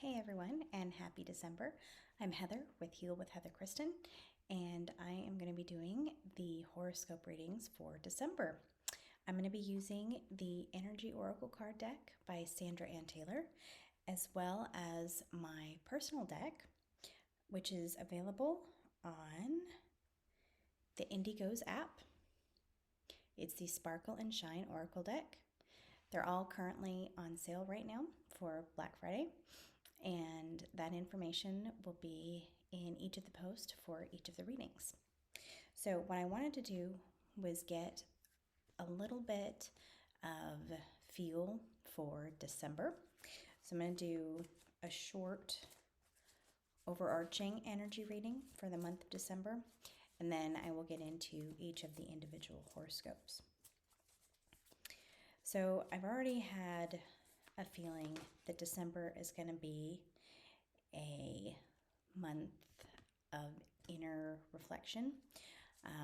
Hey everyone, and happy December. I'm Heather with Heal with Heather Kristen, and I am going to be doing the horoscope readings for December. I'm going to be using the Energy Oracle card deck by Sandra Ann Taylor, as well as my personal deck, which is available on the Indigos app. It's the Sparkle and Shine Oracle deck. They're all currently on sale right now for Black Friday, and that information will be in each of the posts for each of the readings. So what I wanted to do was get a little bit of feel for December. So I'm going to do a short overarching energy reading for the month of December, and then I will get into each of the individual horoscopes. So I've already had a feeling that December is going to be a month of inner reflection,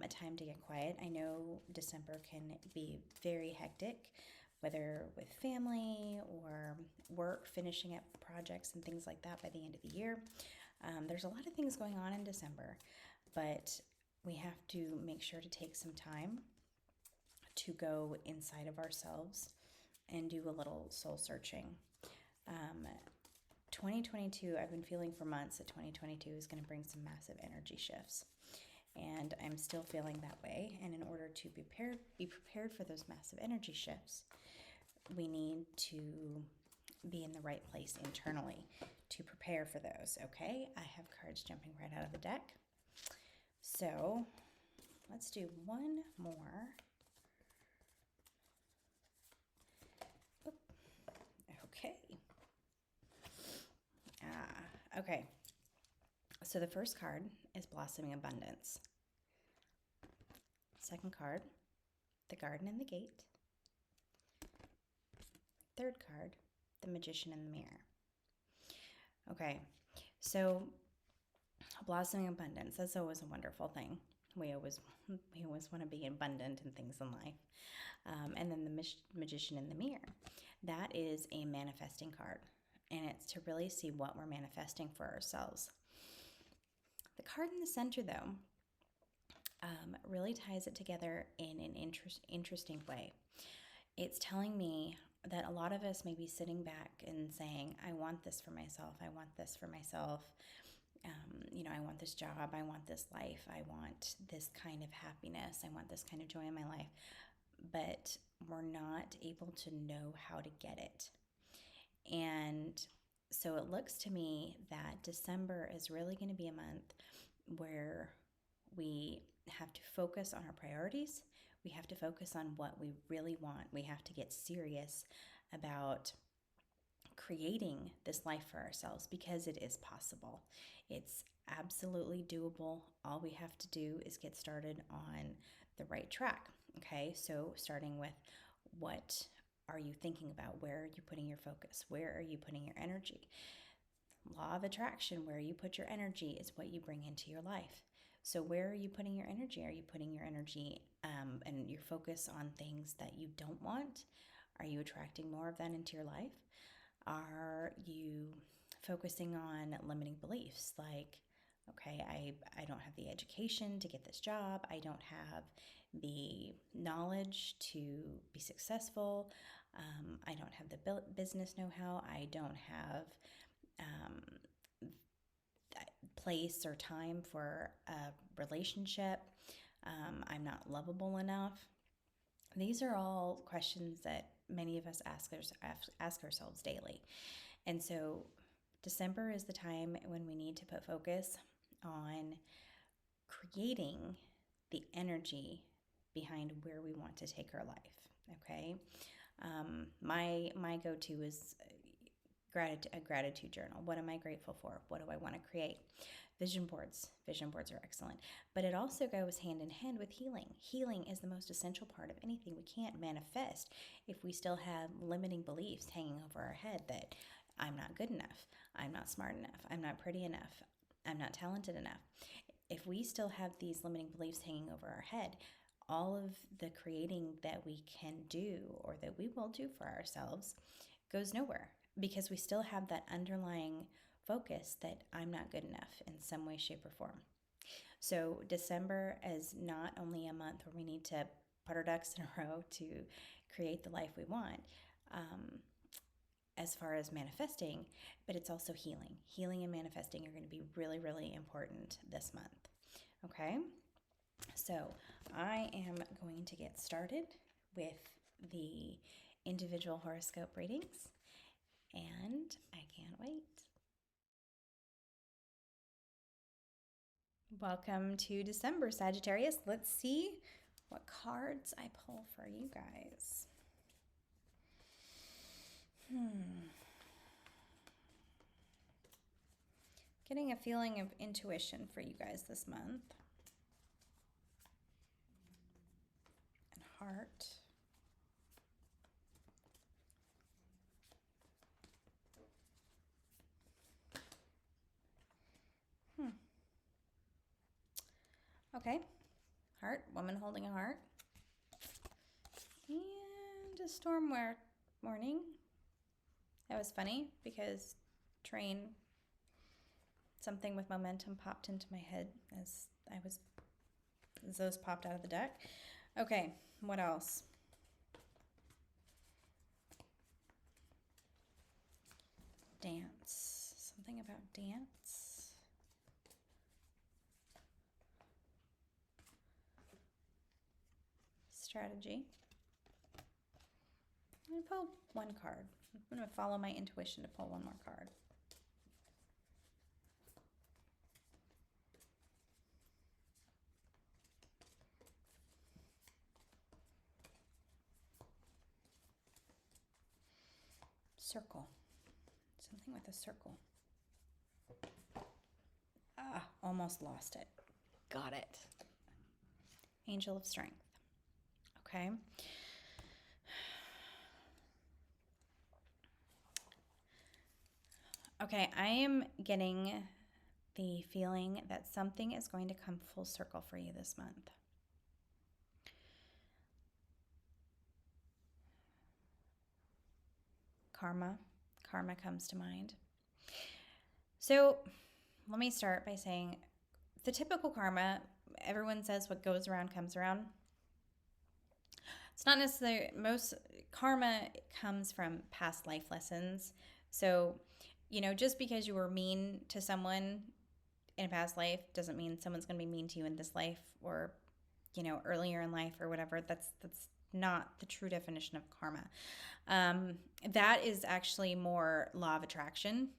a time to get quiet. I know December can be very hectic, whether with family or work, finishing up projects and things like that by the end of the year. There's a lot of things going on in December, but we have to make sure to take some time to go inside of ourselves and do a little soul searching. 2022, I've been feeling for months that 2022 is going to bring some massive energy shifts. And I'm still feeling that way. And in order to be prepared for those massive energy shifts, we need to be in the right place internally to prepare for those, okay? I have cards jumping right out of the deck. So let's do one more. Okay. Okay. So the first card is Blossoming Abundance. Second card, the Garden and the Gate. Third card, the Magician and the Mirror. Okay, so blossoming abundance, that's always a wonderful thing. We always want to be abundant in things in life. And then the Magician and the Mirror, that is a manifesting card. And it's to really see what we're manifesting for ourselves. The card in the center, though, really ties it together in an interesting way. It's telling me that a lot of us may be sitting back and saying, I want this for myself. I want this for myself. I want this job. I want this life. I want this kind of happiness. I want this kind of joy in my life. But we're not able to know how to get it. And so it looks to me that December is really going to be a month where we have to focus on our priorities. We have to focus on what we really want. We have to get serious about creating this life for ourselves because it is possible. It's absolutely doable. All we have to do is get started on the right track. Okay, so starting with, what are you thinking about? Where are you putting your focus? Where are you putting your energy? Law of attraction, where you put your energy is what you bring into your life. So where are you putting your energy? Are you putting your energy and your focus on things that you don't want? Are you attracting more of that into your life? Are you focusing on limiting beliefs like, okay, I don't have the education to get this job. I don't have the knowledge to be successful. I don't have the business know-how. I don't have place or time for a relationship. I'm not lovable enough. These are all questions that many of us ask ourselves daily. And so December is the time when we need to put focus on creating the energy behind where we want to take our life, okay? My go-to is a gratitude journal. What am I grateful for? What do I want to create? Vision boards. Vision boards are excellent. But it also goes hand in hand with healing. Healing is the most essential part of anything. We can't manifest if we still have limiting beliefs hanging over our head that I'm not good enough, I'm not smart enough, I'm not pretty enough, I'm not talented enough. If we still have these limiting beliefs hanging over our head, all of the creating that we can do or that we will do for ourselves goes nowhere. because we still have that underlying focus that I'm not good enough in some way, shape, or form. So December is not only a month where we need to put our ducks in a row to create the life we want, as far as manifesting, but it's also healing. Healing and manifesting are going to be really, really important this month. Okay, so I am going to get started with the individual horoscope readings, and I can't wait. Welcome to December, Sagittarius. Let's see what cards I pull for you guys. Getting a feeling of intuition for you guys this month. And heart. Okay. Heart, woman holding a heart. And a storm warning. That was funny because something with momentum popped into my head as those popped out of the deck. Okay, what else? Dance. Something about dance. Strategy. I'm going to pull one card. I'm going to follow my intuition to pull one more card. Circle. Something with a circle. Almost lost it. Got it. Angel of Strength. Okay. Okay, I am getting the feeling that something is going to come full circle for you this month. Karma. Karma comes to mind. So let me start by saying the typical karma, everyone says what goes around comes around. It's not necessarily, most karma comes from past life lessons. So, just because you were mean to someone in a past life doesn't mean someone's going to be mean to you in this life or, earlier in life or whatever. That's not the true definition of karma. That is actually more law of attraction,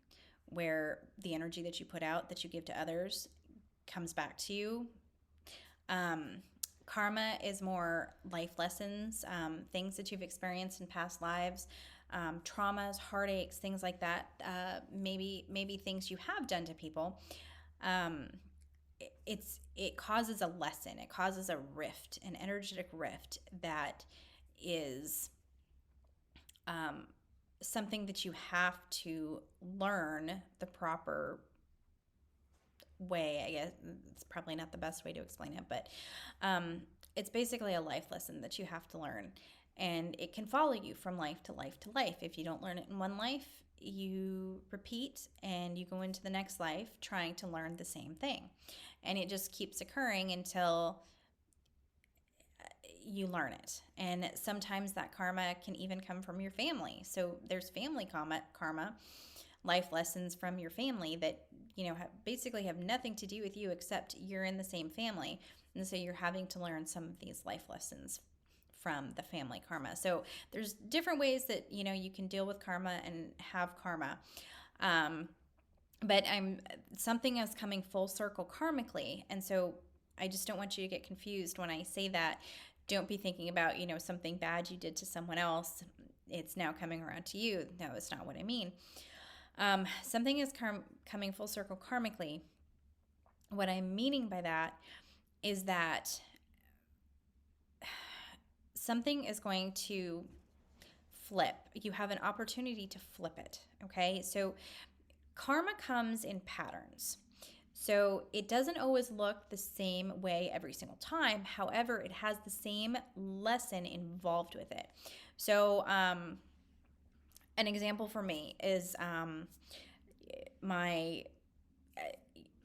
where the energy that you put out, that you give to others, comes back to you. Karma is more life lessons, things that you've experienced in past lives, traumas, heartaches, things like that. Maybe things you have done to people. It causes a lesson. It causes a rift, an energetic rift that is something that you have to learn the proper way. I guess it's probably not the best way to explain it, but it's basically a life lesson that you have to learn, and it can follow you from life to life to life. If you don't learn it in one life, you repeat and you go into the next life trying to learn the same thing, and it just keeps occurring until you learn it. And sometimes that karma can even come from your family. So there's family karma, life lessons from your family that basically have nothing to do with you except you're in the same family, and so you're having to learn some of these life lessons from the family karma. So there's different ways that you can deal with karma and have karma, but something is coming full circle karmically, and so I just don't want you to get confused when I say that. Don't be thinking about something bad you did to someone else, it's now coming around to you. No, it's not what I mean. Something is coming full circle karmically. What I'm meaning by that is that something is going to flip. You have an opportunity to flip it, okay? So karma comes in patterns. So it doesn't always look the same way every single time. However, it has the same lesson involved with it. So An example for me is my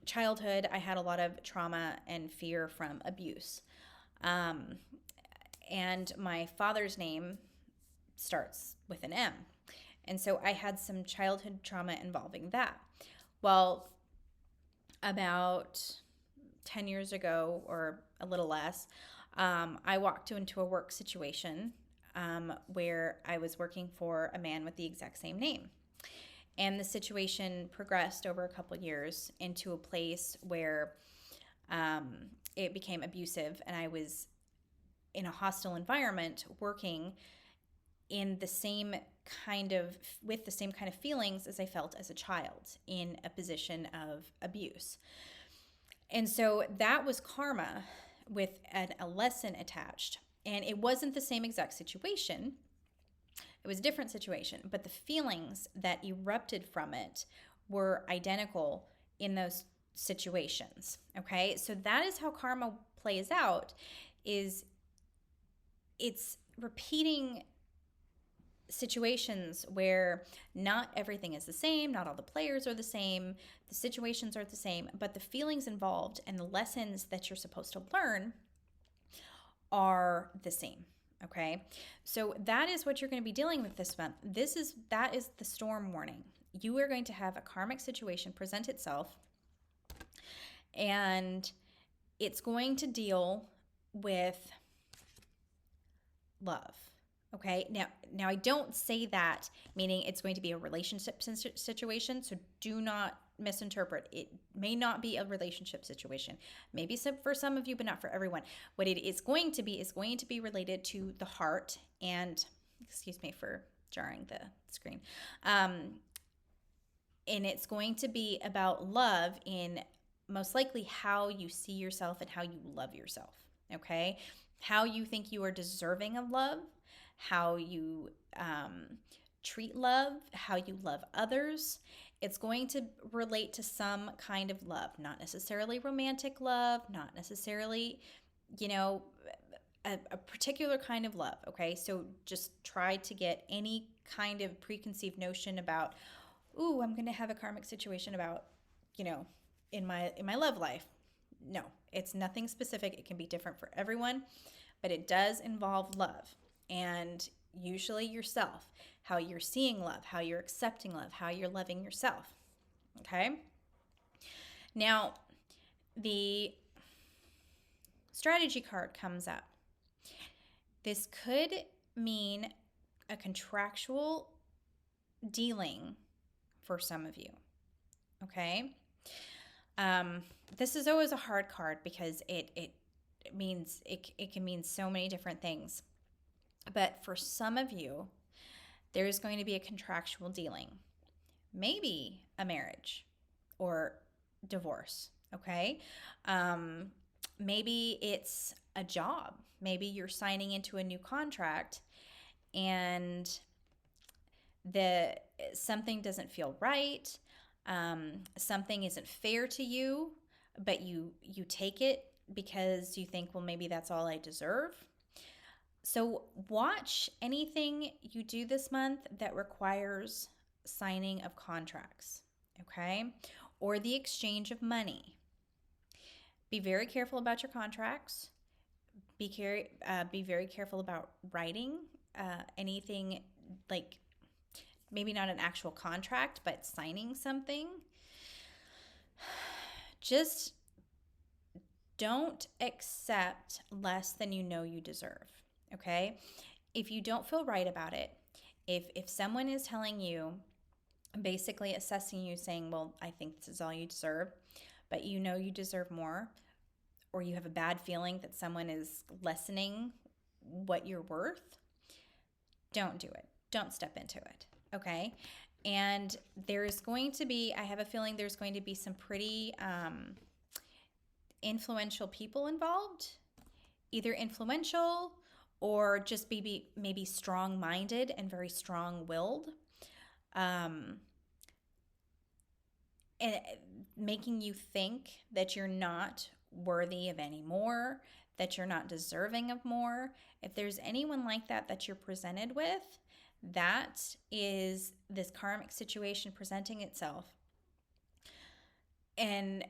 childhood. I had a lot of trauma and fear from abuse. Um, and my father's name starts with an M. And so I had some childhood trauma involving that. Well, about 10 years ago or a little less, I walked into a work situation where I was working for a man with the exact same name. And the situation progressed over a couple years into a place where um, it became abusive, and I was in a hostile environment working in the same with the same kind of feelings as I felt as a child in a position of abuse. And so that was karma with a lesson attached. And it wasn't the same exact situation. It was a different situation, but the feelings that erupted from it were identical in those situations. Okay? So that is how karma plays out, is it's repeating situations where not everything is the same, not all the players are the same, the situations are the same, but the feelings involved and the lessons that you're supposed to learn are the same. Okay, so that is what you're going to be dealing with this month. That is the storm warning. You are going to have a karmic situation present itself, and it's going to deal with love. Okay, now I don't say that meaning it's going to be a relationship situation, so do not misinterpret. It may not be a relationship situation. Maybe for some of you, but not for everyone. What it is going to be related to the heart and, excuse me for jarring the screen, and it's going to be about love in most likely how you see yourself and how you love yourself. Okay, how you think you are deserving of love, how you treat love, how you love others. It's going to relate to some kind of love, not necessarily romantic love, not necessarily, a particular kind of love. Okay, so just try to get any kind of preconceived notion about, ooh, I'm going to have a karmic situation about, in my love life. No, it's nothing specific. It can be different for everyone, but it does involve love. And usually yourself, how you're seeing love, how you're accepting love, how you're loving yourself. Okay? Now, the strategy card comes up. This could mean a contractual dealing for some of you. Okay? This is always a hard card because it means it can mean so many different things. But for some of you, there's going to be a contractual dealing, maybe a marriage or divorce. Okay, maybe it's a job. Maybe you're signing into a new contract, and something doesn't feel right. Something isn't fair to you, but you take it because you think, well, maybe that's all I deserve. So watch anything you do this month that requires signing of contracts, okay? Or the exchange of money. Be very careful about your contracts. Be very careful about writing anything, like maybe not an actual contract, but signing something. Just don't accept less than you know you deserve. Okay? If you don't feel right about it, if someone is telling you, basically assessing you, saying, well, I think this is all you deserve, but you know you deserve more, or you have a bad feeling that someone is lessening what you're worth, don't do it. Don't step into it. Okay? And there's going to be, I have a feeling there's going to be some pretty influential people involved, either influential or just maybe strong-minded and very strong-willed, and making you think that you're not worthy of any more, that you're not deserving of more. If there's anyone like that you're presented with, That is this karmic situation presenting itself. And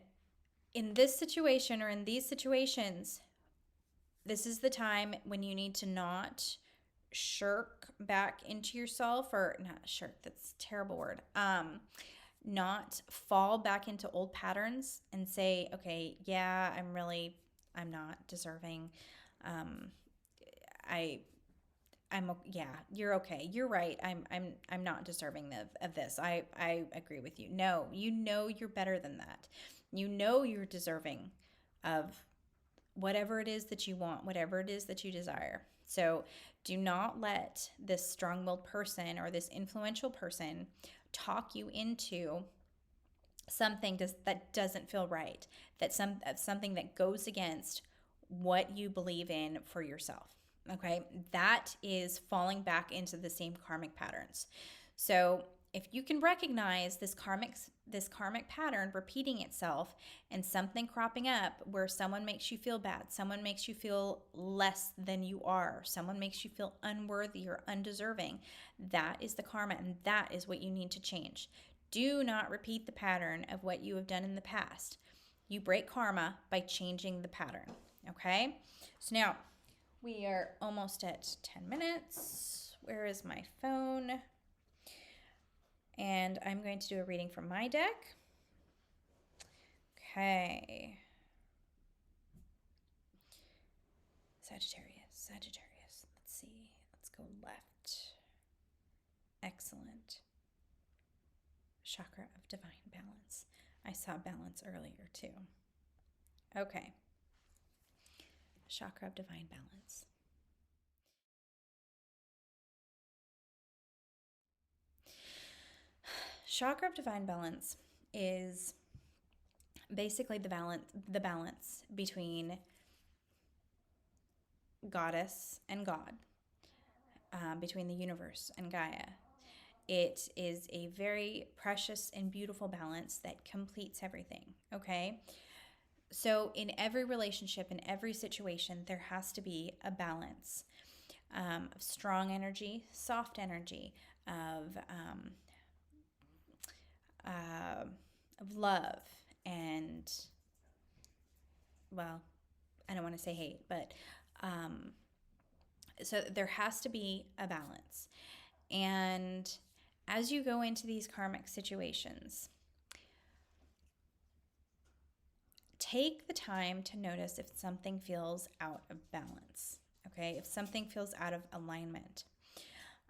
in this situation, or in these situations, this is the time when you need to not shirk back into yourself, or not shirk, that's a terrible word. Not fall back into old patterns and say, okay, yeah, I'm not deserving. Um, I yeah, you're okay. You're right. I'm not deserving of this. I agree with you. No, you know you're better than that. You know you're deserving of whatever it is that you want, whatever it is that you desire. So do not let this strong-willed person or this influential person talk you into something that doesn't feel right, something that goes against what you believe in for yourself. Okay, that is falling back into the same karmic patterns. So if you can recognize this karmic pattern repeating itself and something cropping up where someone makes you feel bad, someone makes you feel less than you are, someone makes you feel unworthy or undeserving, that is the karma, and that is what you need to change. Do not repeat the pattern of what you have done in the past. You break karma by changing the pattern. Okay, so now we are almost at 10 minutes. Where is my phone? And I'm going to do a reading from my deck. Okay. Sagittarius. Let's see. Let's go left. Excellent. Chakra of divine balance. I saw balance earlier too. Okay. Chakra of divine balance. Chakra of divine balance is basically the balance between goddess and God, between the universe and Gaia. It is a very precious and beautiful balance that completes everything, okay? So in every relationship, in every situation, there has to be a balance of strong energy, soft energy, of love, and, well, I don't want to say hate, but so there has to be a balance. And as you go into these karmic situations, take the time to notice if something feels out of balance, okay? If something feels out of alignment.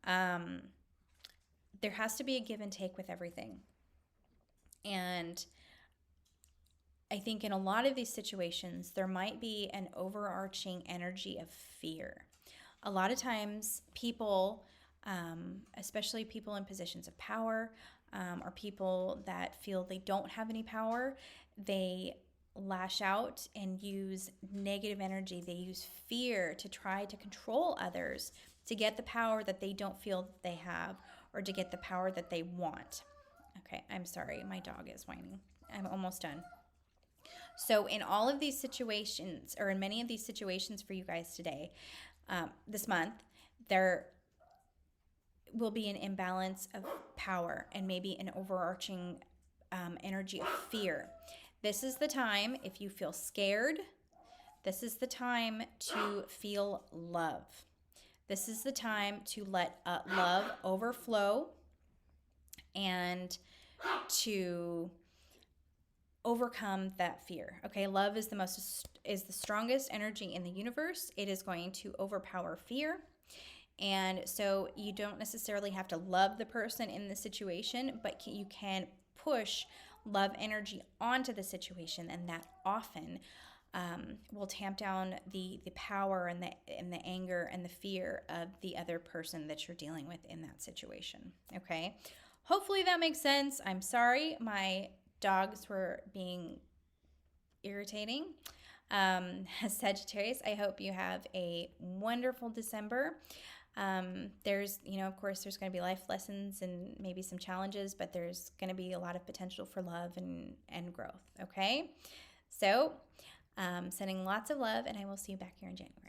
There has to be a give and take with everything. And I think in a lot of these situations, there might be an overarching energy of fear. A lot of times people, especially people in positions of power, or people that feel they don't have any power, they lash out and use negative energy. They use fear to try to control others to get the power that they don't feel that they have, or to get the power that they want. Okay, I'm sorry, my dog is whining. I'm almost done. So in all of these situations, or in many of these situations for you guys today, this month, there will be an imbalance of power and maybe an overarching energy of fear. This is the time, if you feel scared, this is the time to feel love. This is the time to let love overflow and to overcome that fear. Okay, love is the strongest energy in the universe. It is going to overpower fear. And so you don't necessarily have to love the person in the situation, but you can push love energy onto the situation, and that often will tamp down the power and the anger and the fear of the other person that you're dealing with in that situation. Okay, hopefully that makes sense. I'm sorry, my dogs were being irritating. Sagittarius, I hope you have a wonderful December. There's, of course, there's going to be life lessons and maybe some challenges, but there's going to be a lot of potential for love and growth. Okay, so sending lots of love, and I will see you back here in January.